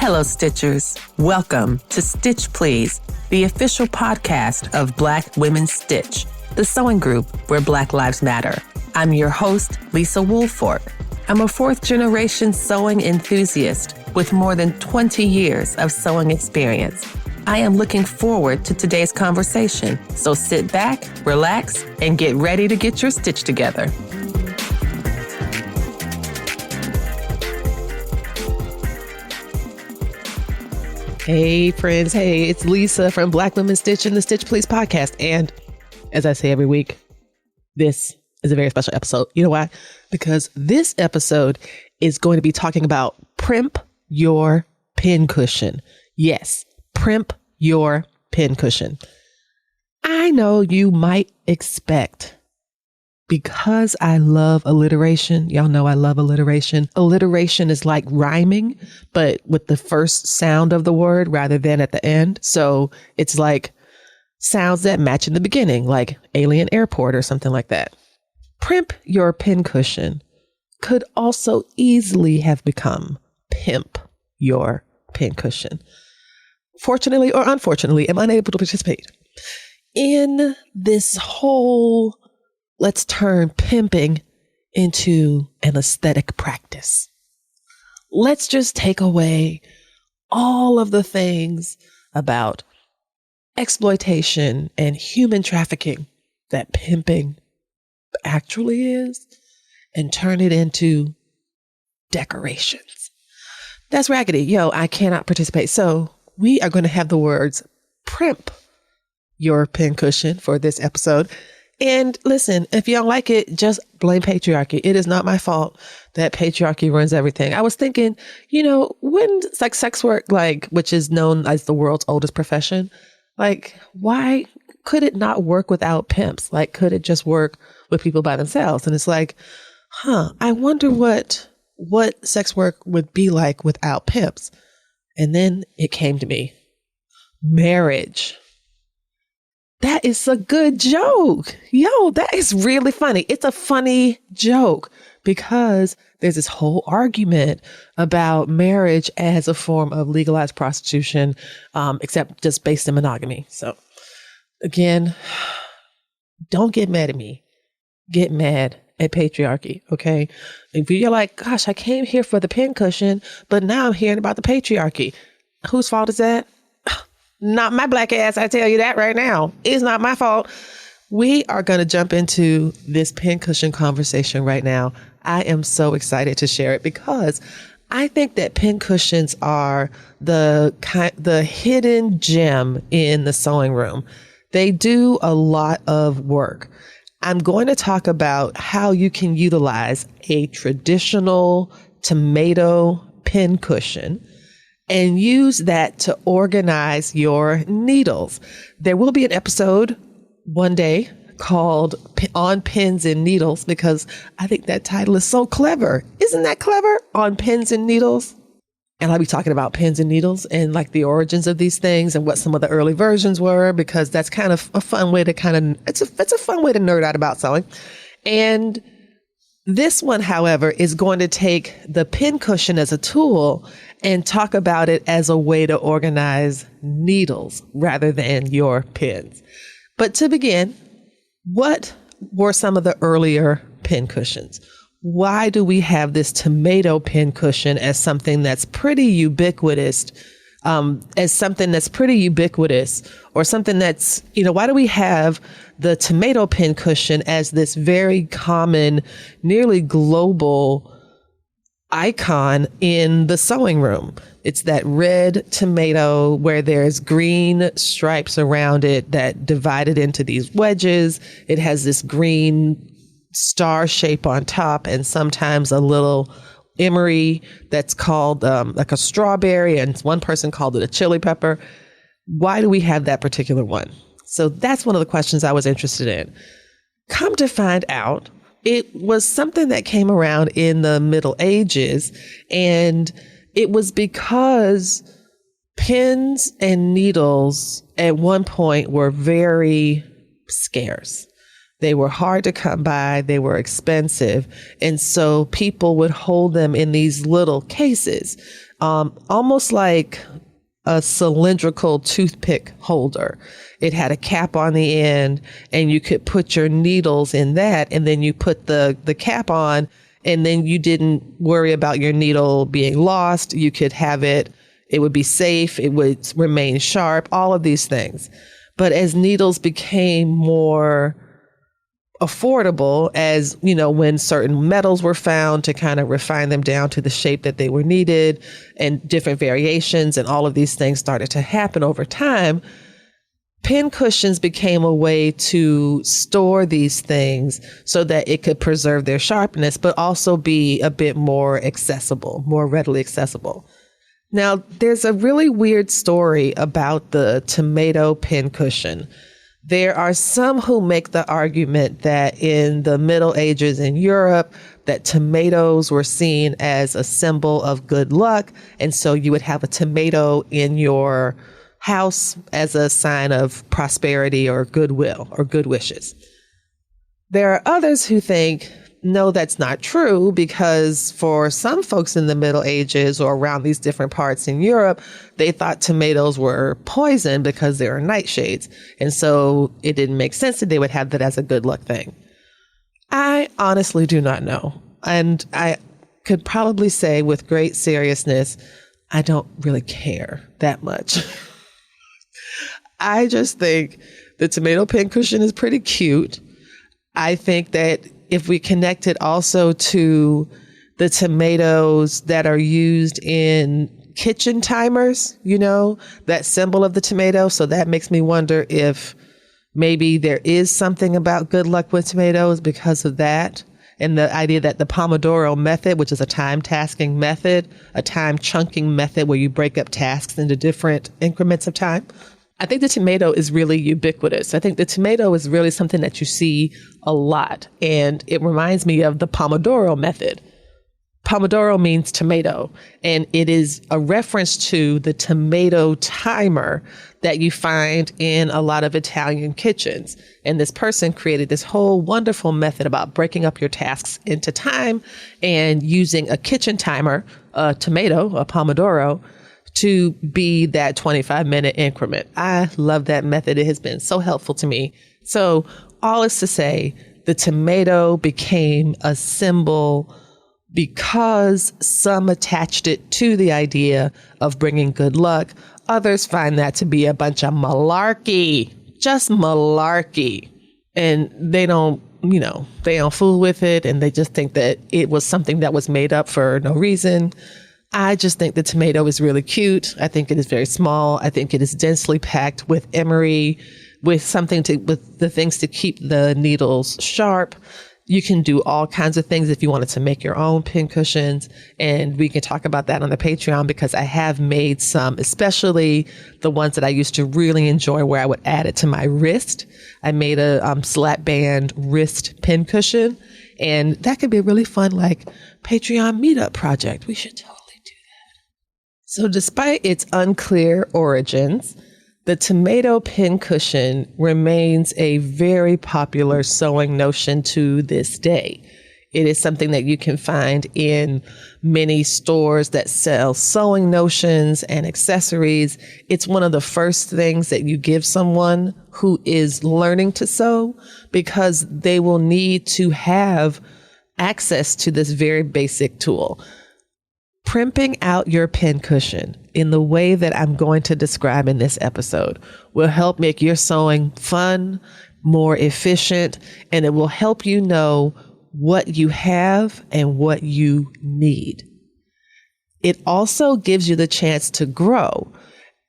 Hello, Stitchers. Welcome to Stitch Please, the official podcast of Black Women Stitch, the sewing group where Black Lives Matter. I'm your host, Lisa Woolfork. I'm a fourth-generation sewing enthusiast with more than 20 years of sewing experience. I am looking forward to today's conversation, so sit back, relax, and get ready to get your stitch together. Hey friends, hey, it's Lisa from Black Women Stitch and the Stitch Please podcast. And as I say every week, this is a very special episode. You know why? Because this episode is going to be talking about Primp your pincushion. Yes, Primp your pincushion. I know you might expect, because I love alliteration. Y'all know I love alliteration. Alliteration is like rhyming, but with the first sound of the word rather than at the end. So it's like sounds that match in the beginning, like alien airport or something like that. Primp your pincushion could also easily have become pimp your pincushion. Fortunately or unfortunately, I'm unable to participate in this whole let's turn pimping into an aesthetic practice. Let's just take away all of the things about exploitation and human trafficking that pimping actually is and turn it into decorations. That's raggedy. Yo, I cannot participate. So we are going to have the words primp your pincushion for this episode. And listen, if you don't like it, just blame patriarchy. It is not my fault that patriarchy runs everything. I was thinking, when it's like sex work, which is known as the world's oldest profession, why could it not work without pimps? Could it just work with people by themselves? And it's I wonder what sex work would be like without pimps. And then it came to me, marriage. That is a good joke. Yo, that is really funny. It's a funny joke because there's this whole argument about marriage as a form of legalized prostitution, except just based in monogamy. So again, don't get mad at me. Get mad at patriarchy, okay? If you're like, gosh, I came here for the pincushion, but now I'm hearing about the patriarchy. Whose fault is that? Not my black ass, I tell you that right now. It's not my fault. We are going to jump into this pincushion conversation right now. I am so excited to share it because I think that pincushions are the hidden gem in the sewing room. They do a lot of work. I'm going to talk about how you can utilize a traditional tomato pincushion and use that to organize your needles. There will be an episode one day called On Pins and Needles because I think that title is so clever. Isn't that clever? On Pins and Needles. And I'll be talking about pins and needles and the origins of these things and what some of the early versions were, because that's kind of a fun way to it's a fun way to nerd out about sewing. And this one, however, is going to take the pincushion as a tool and talk about it as a way to organize needles rather than your pins. But to begin, what were some of the earlier pincushions? Why do we have this tomato pincushion as something that's pretty ubiquitous, or something that's, why do we have the tomato pincushion as this very common, nearly global icon in the sewing room? It's that red tomato where there's green stripes around it that divide it into these wedges. It has this green star shape on top and sometimes a little emery that's called like a strawberry, and one person called it a chili pepper. Why do we have that particular one? So that's one of the questions I was interested in. Come to find out, it was something that came around in the Middle Ages, and it was because pins and needles at one point were very scarce. They were hard to come by. They were expensive. And so people would hold them in these little cases. almost like a cylindrical toothpick holder. It had a cap on the end, and you could put your needles in that, and then you put the cap on, and then you didn't worry about your needle being lost. You could have it would be safe, it would remain sharp, all of these things. But as needles became more affordable, as when certain metals were found to kind of refine them down to the shape that they were needed, and different variations and all of these things started to happen over time, pin cushions became a way to store these things so that it could preserve their sharpness, but also be a bit more accessible, more readily accessible. Now, there's a really weird story about the tomato pin cushion. There are some who make the argument that in the Middle Ages in Europe, that tomatoes were seen as a symbol of good luck. And so you would have a tomato in your house as a sign of prosperity or goodwill or good wishes. There are others who think, no, that's not true, because for some folks in the Middle Ages or around these different parts in Europe, they thought tomatoes were poison because they were nightshades. And so it didn't make sense that they would have that as a good luck thing. I honestly do not know. And I could probably say with great seriousness, I don't really care that much. I just think the tomato pincushion is pretty cute. I think that if we connect it also to the tomatoes that are used in kitchen timers, that symbol of the tomato. So that makes me wonder if maybe there is something about good luck with tomatoes because of that. And the idea that the Pomodoro method, which is a time tasking method, a time chunking method where you break up tasks into different increments of time. I think the tomato is really ubiquitous. I think the tomato is really something that you see a lot. And it reminds me of the Pomodoro method. Pomodoro means tomato, and it is a reference to the tomato timer that you find in a lot of Italian kitchens. And this person created this whole wonderful method about breaking up your tasks into time and using a kitchen timer, a tomato, a Pomodoro, to be that 25-minute increment. I love that method. It has been so helpful to me. So all is to say, the tomato became a symbol because some attached it to the idea of bringing good luck. Others find that to be a bunch of malarkey, just malarkey. And they don't fool with it. And they just think that it was something that was made up for no reason. I just think the tomato is really cute. I think it is very small. I think it is densely packed with emery, with the things to keep the needles sharp. You can do all kinds of things if you wanted to make your own pin cushions. And we can talk about that on the Patreon, because I have made some, especially the ones that I used to really enjoy where I would add it to my wrist. I made a slap band wrist pin cushion, and that could be a really fun Patreon meetup project. We should totally. So despite its unclear origins, the tomato pin cushion remains a very popular sewing notion to this day. It is something that you can find in many stores that sell sewing notions and accessories. It's one of the first things that you give someone who is learning to sew, because they will need to have access to this very basic tool. Primping out your pin cushion in the way that I'm going to describe in this episode will help make your sewing fun, more efficient, and it will help you know what you have and what you need. It also gives you the chance to grow.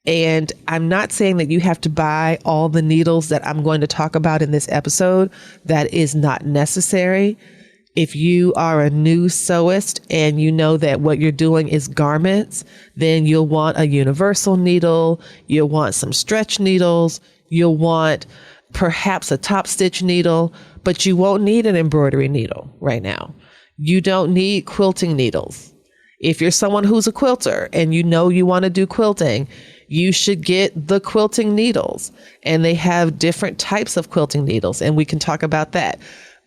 And I'm not saying that you have to buy all the needles that I'm going to talk about in this episode. That is not necessary. If you are a new sewist and you know that what you're doing is garments, then you'll want a universal needle. You'll want some stretch needles. You'll want perhaps a top stitch needle, but you won't need an embroidery needle right now. You don't need quilting needles. If you're someone who's a quilter and you know you want to do quilting, you should get the quilting needles, and they have different types of quilting needles, and we can talk about that.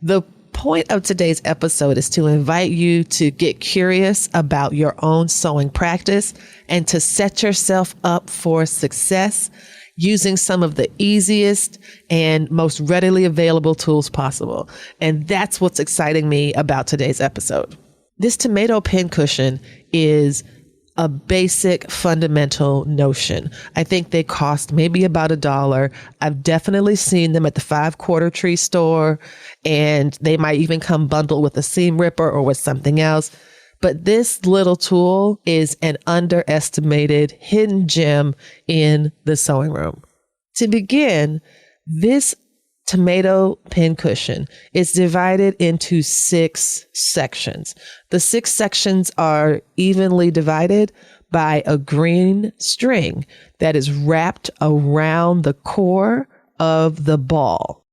The point of today's episode is to invite you to get curious about your own sewing practice and to set yourself up for success using some of the easiest and most readily available tools possible. And that's what's exciting me about today's episode. This tomato pincushion is a basic fundamental notion. I think they cost maybe about $1. I've definitely seen them at the 5-quarter tree store, and they might even come bundled with a seam ripper or with something else. But this little tool is an underestimated hidden gem in the sewing room. To begin, this tomato pincushion is divided into 6 sections. The 6 sections are evenly divided by a green string that is wrapped around the core of the ball.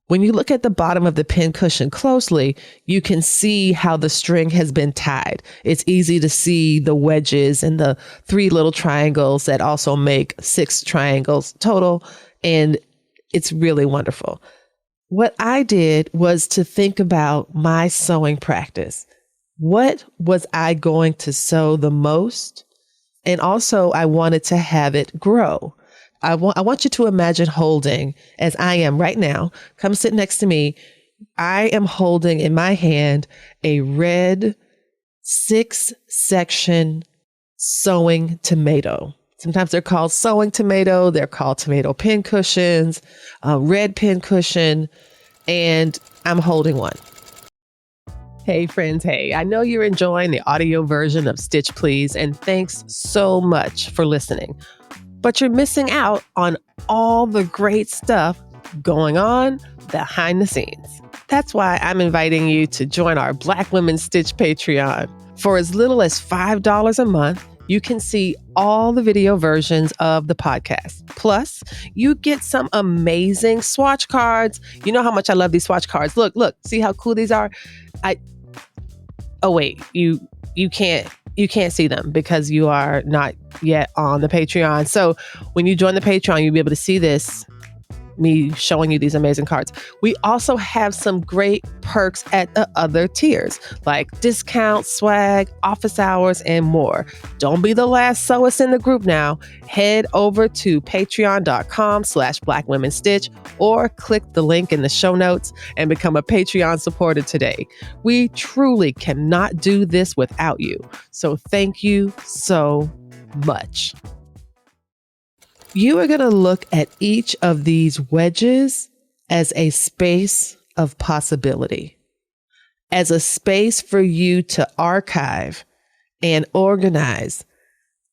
When you look at the bottom of the pincushion closely, you can see how the string has been tied. It's easy to see the wedges and the 3 little triangles that also make 6 triangles total, and it's really wonderful. What I did was to think about my sewing practice. What was I going to sew the most? And also, I wanted to have it grow. I want you to imagine holding, as I am right now, come sit next to me. I am holding in my hand a red 6-section sewing tomato. Sometimes they're called sewing tomato. They're called tomato pincushions, red pincushion, and I'm holding one. Hey friends, hey, I know you're enjoying the audio version of Stitch Please, and thanks so much for listening. But you're missing out on all the great stuff going on behind the scenes. That's why I'm inviting you to join our Black Women Stitch Patreon. For as little as $5 a month, you can see all the video versions of the podcast. Plus, you get some amazing swatch cards. You know how much I love these swatch cards. Look, see how cool these are? Oh wait, you can't see them because you are not yet on the Patreon. So when you join the Patreon, you'll be able to see this, me showing you these amazing cards. We also have some great perks at the other tiers, like discounts, swag, office hours, and more. Don't be the last sewist in the group now. Head over to patreon.com/blackwomenstitch or click the link in the show notes and become a Patreon supporter today. We truly cannot do this without you. So thank you so much. You are going to look at each of these wedges as a space of possibility, as a space for you to archive and organize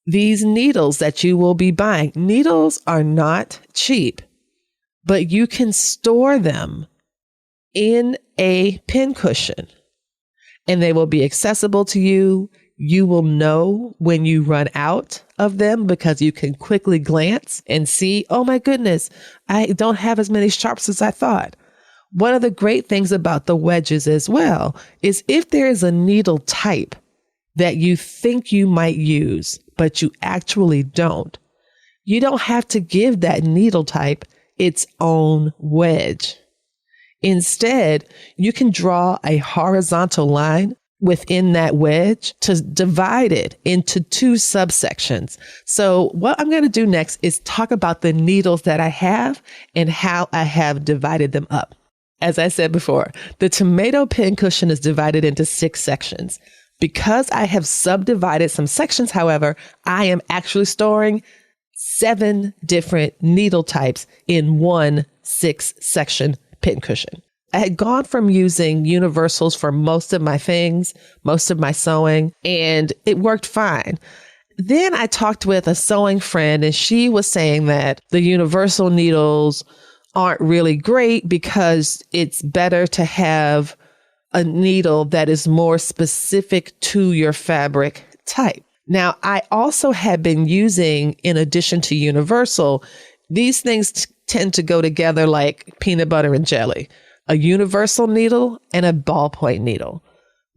these needles that you will be buying. Needles are not cheap, but you can store them in a pincushion and they will be accessible to you. You will know when you run out of them because you can quickly glance and see, oh my goodness, I don't have as many sharps as I thought. One of the great things about the wedges as well is if there is a needle type that you think you might use, but you actually don't, you don't have to give that needle type its own wedge. Instead, you can draw a horizontal line within that wedge to divide it into 2 subsections. So what I'm going to do next is talk about the needles that I have and how I have divided them up. As I said before, the tomato pincushion is divided into 6 sections. Because I have subdivided some sections, however, I am actually storing 7 different needle types in one 6-section pincushion. I had gone from using universals for most of my things, most of my sewing, and it worked fine. Then I talked with a sewing friend and she was saying that the universal needles aren't really great because it's better to have a needle that is more specific to your fabric type. Now, I also had been using, in addition to universal, these things tend to go together like peanut butter and jelly. A universal needle and a ballpoint needle.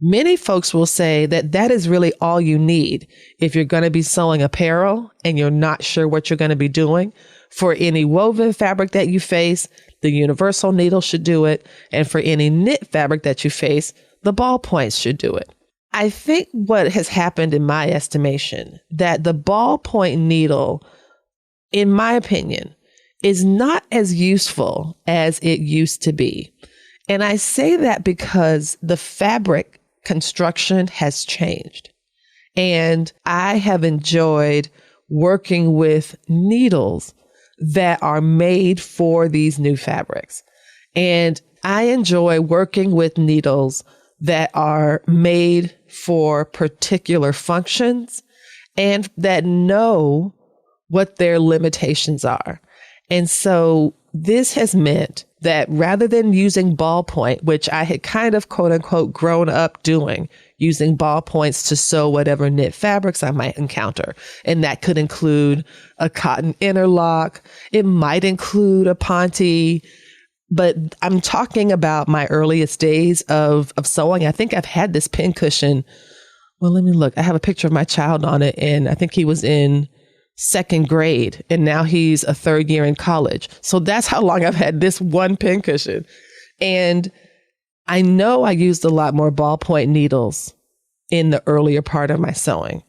Many folks will say that that is really all you need if you're going to be sewing apparel and you're not sure what you're going to be doing. for any woven fabric that you face, the universal needle should do it. And for any knit fabric that you face, the ballpoints should do it. I think what has happened in my estimation, that the ballpoint needle, in my opinion, is not as useful as it used to be. And I say that because the fabric construction has changed. And I have enjoyed working with needles that are made for these new fabrics. And I enjoy working with needles that are made for particular functions and that know what their limitations are. And so this has meant that rather than using ballpoint, which I had kind of quote unquote grown up doing, using ballpoints to sew whatever knit fabrics I might encounter. And that could include a cotton interlock. It might include a ponte. But I'm talking about my earliest days of sewing. I think I've had this pin cushion. Well, let me look. I have a picture of my child on it, and I think he was in second grade, and now he's a third year in college. So that's how long I've had this one pin cushion. And I know I used a lot more ballpoint needles in the earlier part of my sewing.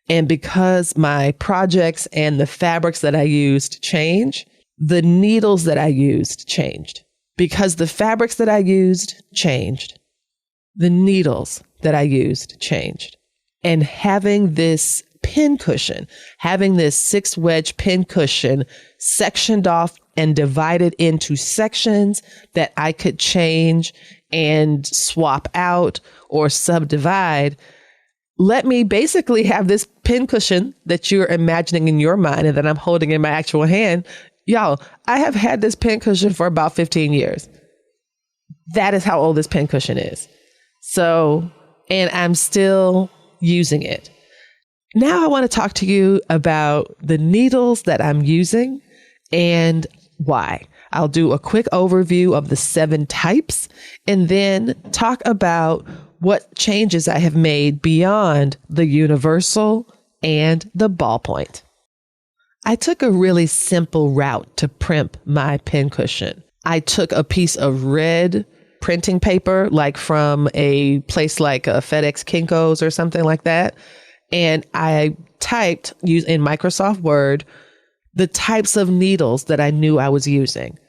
And because my projects and the fabrics that I used change, the needles that I used changed. Because the fabrics that I used changed, the needles that I used changed. And having this pin cushion, having this 6-wedge pin cushion sectioned off and divided into sections that I could change and swap out or subdivide, let me basically have this pin cushion that you're imagining in your mind and that I'm holding in my actual hand. Y'all, I have had this pin cushion for about 15 years. That is how old this pin cushion is. So, and I'm still using it. Now I want to talk to you about the needles that I'm using and why. I'll do a quick overview of the 7 types and then talk about what changes I have made beyond the universal and the ballpoint. I took a really simple route to primp my pincushion. I took a piece of red printing paper, like from a place like a FedEx Kinko's or something like that. And I typed in Microsoft Word the types of needles that I knew I was using.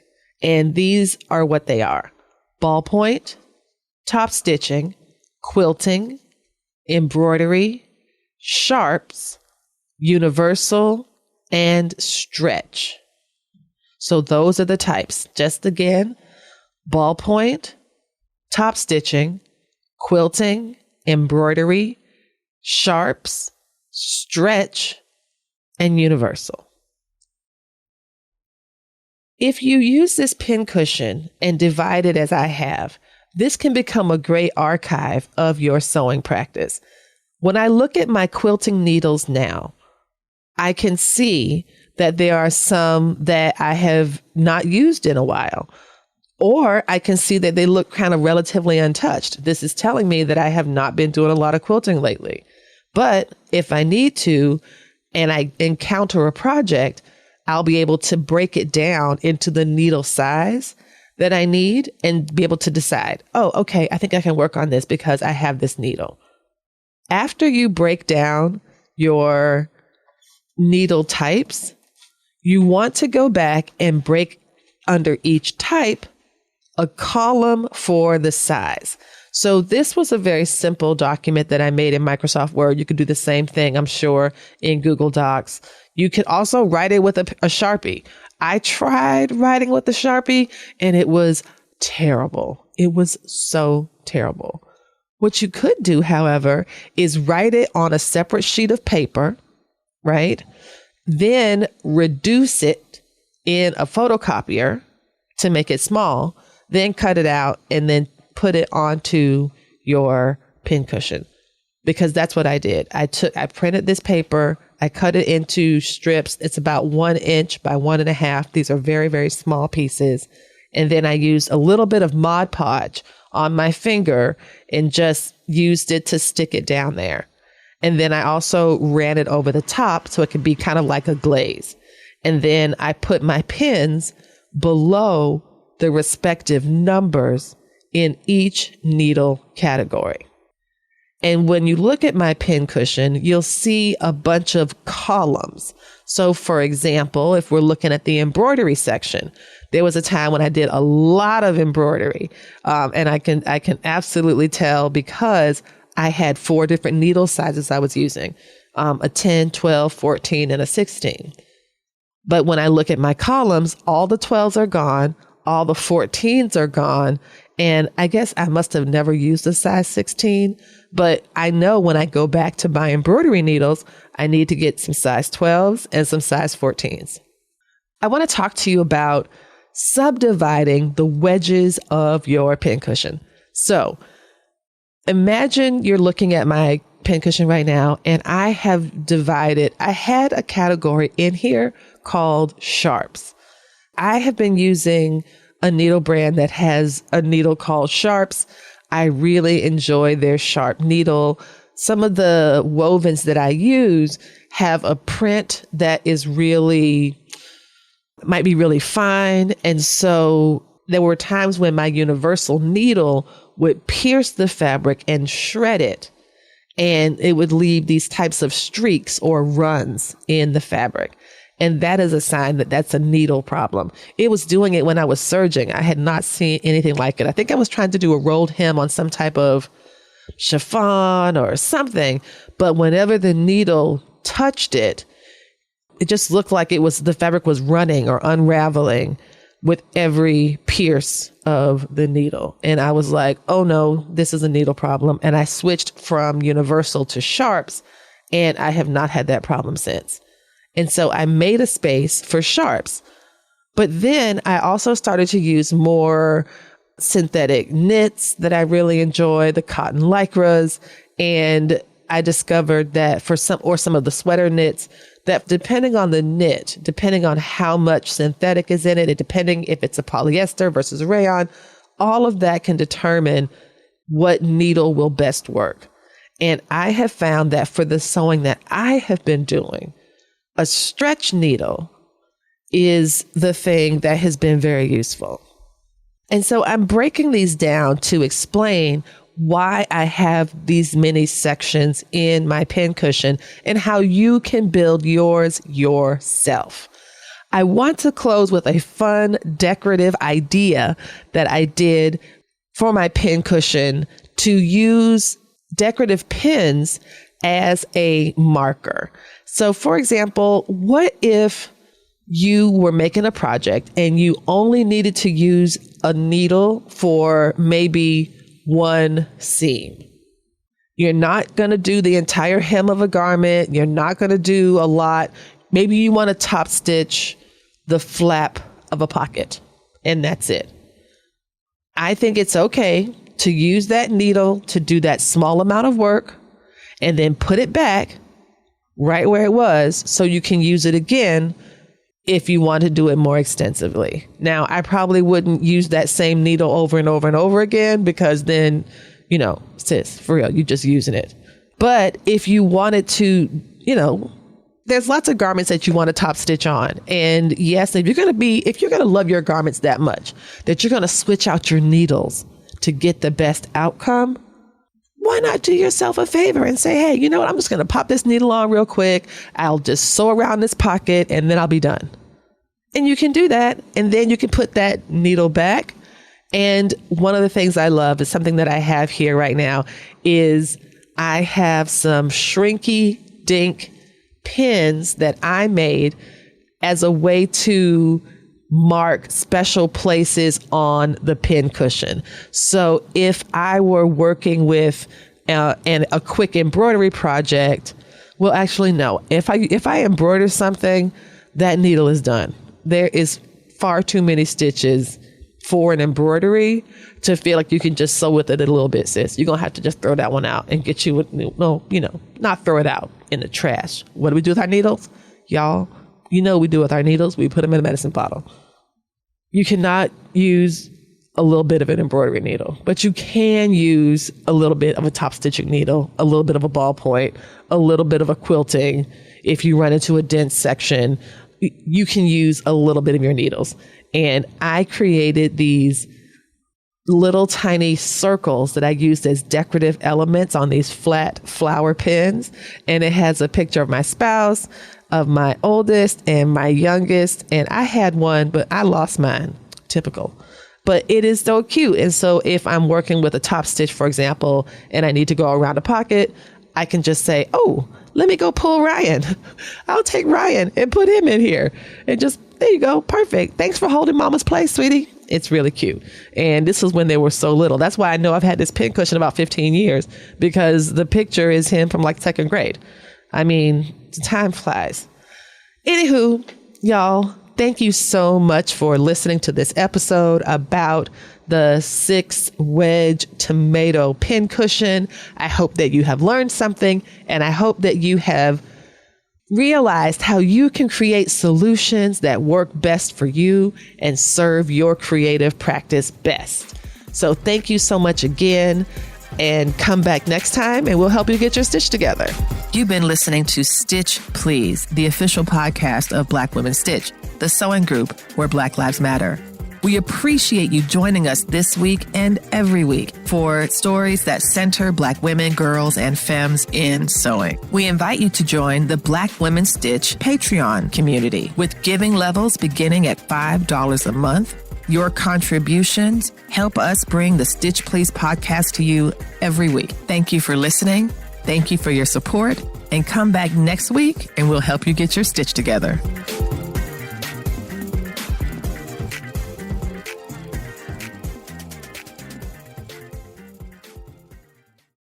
And these are what they are: ballpoint, top stitching, quilting, embroidery, sharps, universal, and stretch. So those are the types. Just again, ballpoint, top stitching, quilting, embroidery, sharps, stretch, and universal. If you use this pincushion and divide it as I have, this can become a great archive of your sewing practice. When I look at my quilting needles now, I can see that there are some that I have not used in a while, or I can see that they look kind of relatively untouched. This is telling me that I have not been doing a lot of quilting lately. But if I need to, and I encounter a project, I'll be able to break it down into the needle size that I need and be able to decide, oh, okay, I think I can work on this because I have this needle. After you break down your needle types, you want to go back and break under each type a column for the size. So this was a very simple document that I made in Microsoft Word. You could do the same thing, I'm sure, in Google Docs. You could also write it with a Sharpie. I tried writing with the Sharpie and it was terrible. It was so terrible. What you could do, however, is write it on a separate sheet of paper, right? Then reduce it in a photocopier to make it small, then cut it out and then put it onto your pincushion, because that's what I did. I printed this paper, I cut it into strips. It's about 1 inch by 1.5. These are very, very small pieces. And then I used a little bit of Mod Podge on my finger and just used it to stick it down there. And then I also ran it over the top so it could be kind of like a glaze. And then I put my pins below the respective numbers in each needle category. And when you look at my pin cushion, you'll see a bunch of columns. So for example, if we're looking at the embroidery section, there was a time when I did a lot of embroidery. And I can absolutely tell because I had 4 different needle sizes I was using, a 10, 12, 14, and a 16. But when I look at my columns, all the 12s are gone, all the 14s are gone. And I guess I must have never used a size 16, but I know when I go back to my embroidery needles, I need to get some size 12s and some size 14s. I want to talk to you about subdividing the wedges of your pincushion. So imagine you're looking at my pincushion right now, and I had a category in here called sharps. I have been using a needle brand that has a needle called Sharps. I really enjoy their sharp needle. Some of the wovens that I use have a print that is might be really fine. And so there were times when my universal needle would pierce the fabric and shred it. And it would leave these types of streaks or runs in the fabric. And that is a sign that that's a needle problem. It was doing it when I was serging. I had not seen anything like it. I think I was trying to do a rolled hem on some type of chiffon or something. But whenever the needle touched it, it just looked like the fabric was running or unraveling with every pierce of the needle. And I was like, oh no, this is a needle problem. And I switched from universal to sharps, and I have not had that problem since. And so I made a space for sharps. But then I also started to use more synthetic knits that I really enjoy, the cotton lycras. And I discovered that for some of the sweater knits, that depending on the knit, depending on how much synthetic is in it, and depending if it's a polyester versus rayon, all of that can determine what needle will best work. And I have found that for the sewing that I have been doing, a stretch needle is the thing that has been very useful. And so I'm breaking these down to explain why I have these many sections in my pincushion and how you can build yours yourself. I want to close with a fun decorative idea that I did for my pincushion to use decorative pins as a marker. So for example, what if you were making a project and you only needed to use a needle for maybe one seam? You're not going to do the entire hem of a garment. You're not going to do a lot. Maybe you want to top stitch the flap of a pocket, and that's it. I think it's okay to use that needle to do that small amount of work and then put it back right where it was so you can use it again if you want to do it more extensively. Now, I probably wouldn't use that same needle over and over and over again, because then, sis, for real, you're just using it. But if you wanted to, there's lots of garments that you want to top stitch on. And yes, if you're going to love your garments that much that you're going to switch out your needles to get the best outcome, why not do yourself a favor and say, hey, you know what? I'm just going to pop this needle on real quick. I'll just sew around this pocket and then I'll be done. And you can do that. And then you can put that needle back. And one of the things I love is something that I have here right now is I have some shrinky dink pins that I made as a way to mark special places on the pin cushion. So if I were working with a quick embroidery project, well, actually, no. If I embroider something, that needle is done. There is far too many stitches for an embroidery to feel like you can just sew with it a little bit, sis. You're going to have to just throw that one out and get you, not throw it out in the trash. What do we do with our needles? Y'all, what we do with our needles? We put them in a medicine bottle. You cannot use a little bit of an embroidery needle, but you can use a little bit of a top stitching needle, a little bit of a ballpoint, a little bit of a quilting. If you run into a dense section, you can use a little bit of your needles. And I created these little tiny circles that I used as decorative elements on these flat flower pins. And it has a picture of my spouse, of my oldest and my youngest. And I had one, but I lost mine. Typical. But it is so cute. And so if I'm working with a top stitch, for example, and I need to go around a pocket, I can just say, oh, let me go pull Ryan. I'll take Ryan and put him in here. And just, there you go. Perfect. Thanks for holding mama's place, sweetie. It's really cute. And this was when they were so little. That's why I know I've had this pin cushion about 15 years, because the picture is him from like second grade. I mean, time flies. Anywho, y'all, thank you so much for listening to this episode about the 6 wedge tomato pin cushion. I hope that you have learned something, and I hope that you have realized how you can create solutions that work best for you and serve your creative practice best. So thank you so much again, and come back next time and we'll help you get your stitch together. You've been listening to Stitch Please, the official podcast of Black Women Stitch, the sewing group where Black Lives Matter. We appreciate you joining us this week and every week for stories that center Black women, girls, and femmes in sewing. We invite you to join the Black Women Stitch Patreon community with giving levels beginning at $5 a month. Your contributions help us bring the Stitch Please podcast to you every week. Thank you for listening. Thank you for your support, and come back next week and we'll help you get your stitch together.